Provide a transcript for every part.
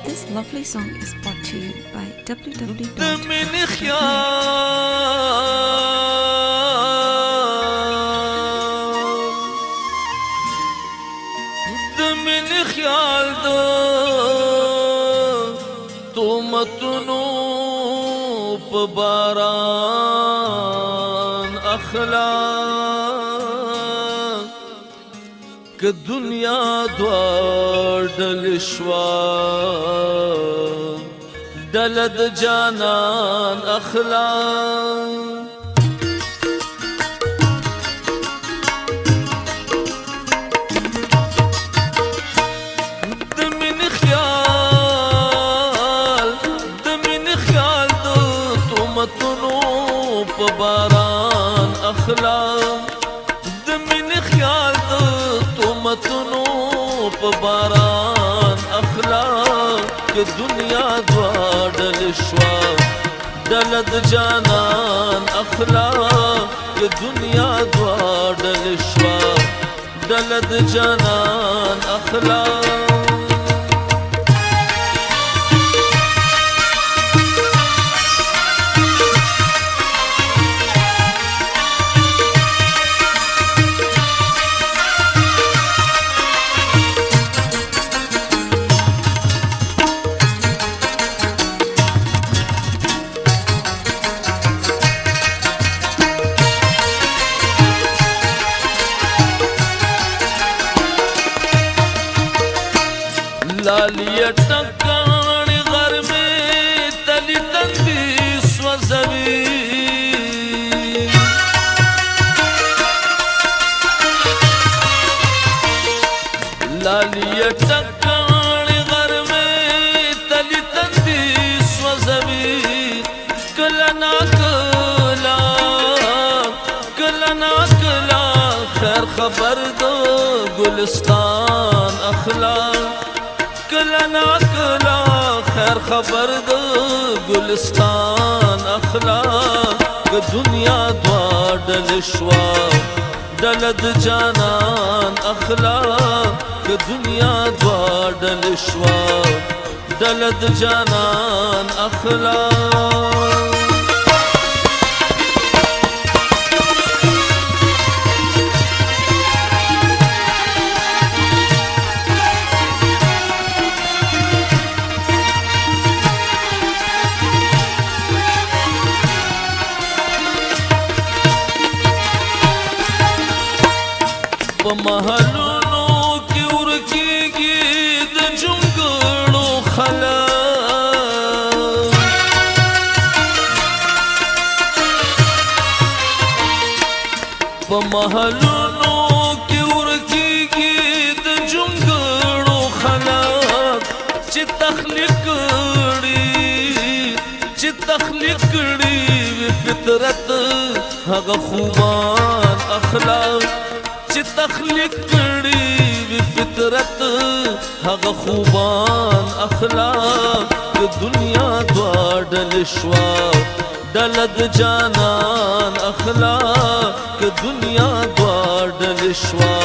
This lovely song is brought to you by که دنیا دوار ډلې شوه ډله د جانان اخلا د مینې خیال د تهمتونو په باران اخلا تهمتونو په باران اخلا که دنیا دوه ډلې شوه ډله د جانان اخلا که دنیا دوه ډلې شوه ډله د جانان اخلا لالیه ټکاڼې غرمې تلي تندي سوځوي لالیه ټکاڼې غرمې تلي تندي سوځوي کله ناکله خیر خبر د ګلستان اخلا کله ناکله خیر خبر د ګلستان اخلا که دنیا دوه ډلې شوه ډله د جانان اخلا که دنیا دوه ډلې شوه ډله د جانان اخلا په محلونو کې ورکېږي د جونګړو خلک په محلونو کې ورکېږي د جونګړو خلک چې تخلیق کړي وي فطرت هغه خوبان اخلاق چې تخلیق کړي وي فطرت هغه خوبان اخلاق که دنیا دوه ډلې شوه ډله د جانان اخلاق که دنیا دوه ډلې شوه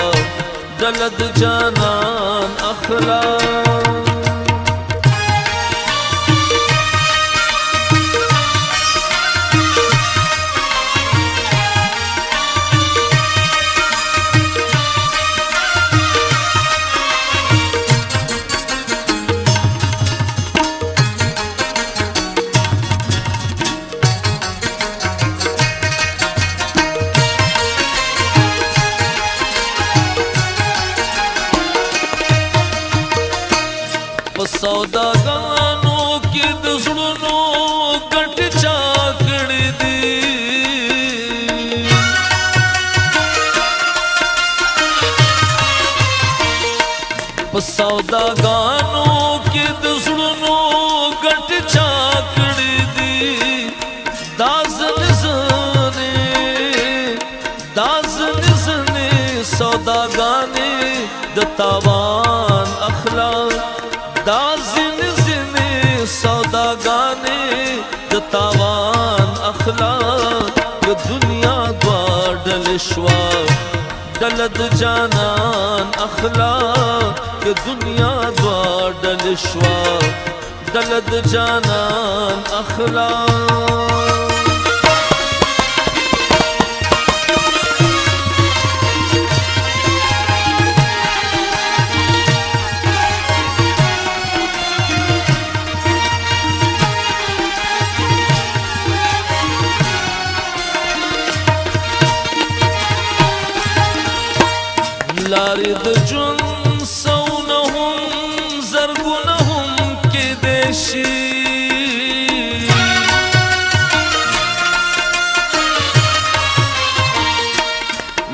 ډله د جانان اخلاق په سوداګانو کې د زړونو ګټ چا کړي دي په سوداګانو کې د زړونو ګټ چا کړي دي دا ځنې سوداګانې د تاوان اخلاق دا ځنې سوداګانې د تاوان اخلاق که دنیا دوه ډلې شوه ډله د جانان اخلاق که دنیا دوه ډلې شوه دلد جانان اخلاق لارې د ژوند سونه هم زرګونه هم کیدی شي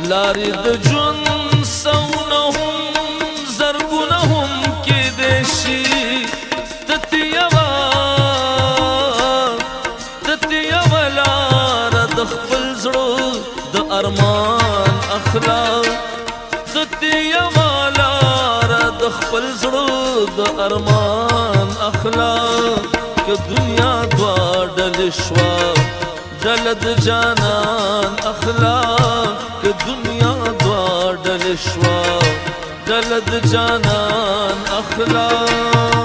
لارې د ژوند سونه هم زرګونه هم کیدی شي دته یوه لاره د خپل زړه د ارمان اخلاق دته یوه لاره د خپل زړه د ارمان اخلاق که دنیا دوه ډلې شوه ډله د جانان اخلاق که دنیا دوه ډلې شوه ډله د جانان اخلاق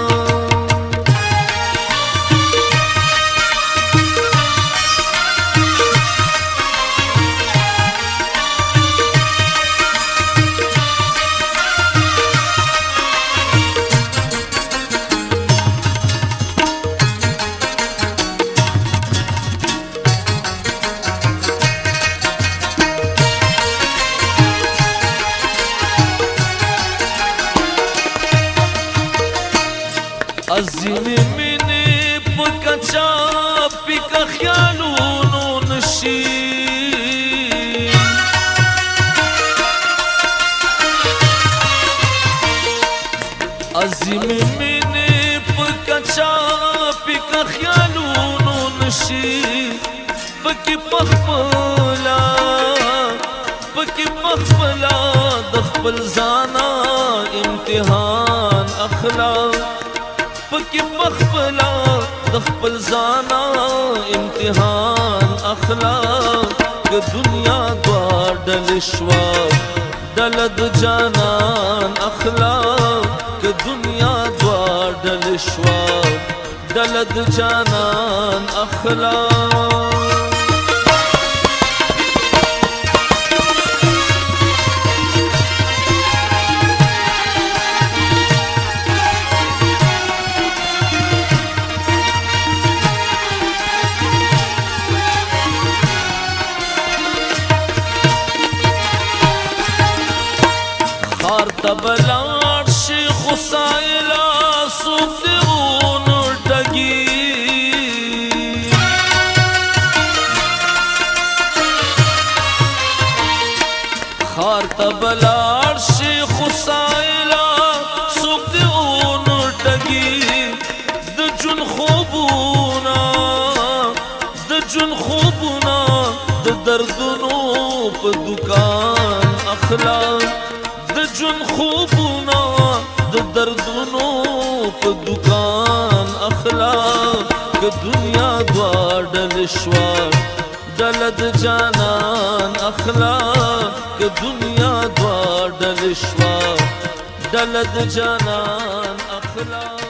عظیم مینې په کچا پیکه خیالونو نشي عظیم مینې په کچا پیکه خیالونو نشي پکې پخپلا د خپل ځانا امتحان اخلاق پکې پخپلا د خپل ځانا امتحان اخلاق که دنیا دوه ډلې شوه ډله د جانان اخلاق که دنیا دوه ډلې شوه ډله د جانان اخلاق تبلاړ شي خو سایلا څوک دې ونه ټګي خار تبلاړ شي خو سایلا څوک دې ونه ټګي د جون خوبونه د دردونو په دکان اخلاق جون خوبونه د دردونو په دکان اخلاق که دنیا دوه ډلې شوه ډله د جانان اخلاق که دنیا دوه ډلې شوه ډله د جانان اخلاق